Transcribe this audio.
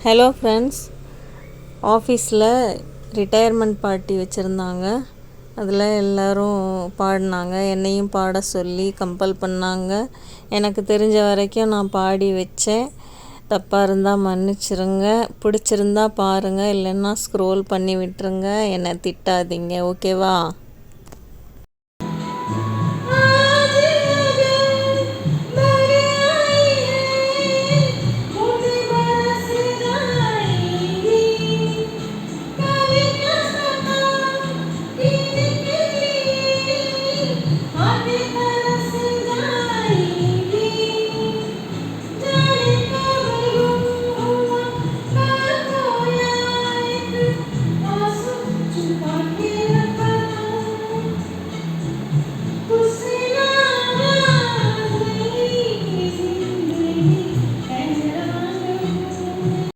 Hello friends, ஆஃபீஸில் retirement party வச்சுருந்தாங்க. அதில் எல்லோரும் பாடினாங்க. என்னையும் பாட சொல்லி கம்பல் பண்ணாங்க. எனக்கு தெரிஞ்ச வரைக்கும் நான் பாடி வச்சேன். தப்பாக இருந்தால் மன்னிச்சிருங்க. பிடிச்சிருந்தா பாருங்கள், இல்லைன்னா ஸ்க்ரோல் பண்ணி விட்டுருங்க. என்னை திட்டாதீங்க, ஓகேவா?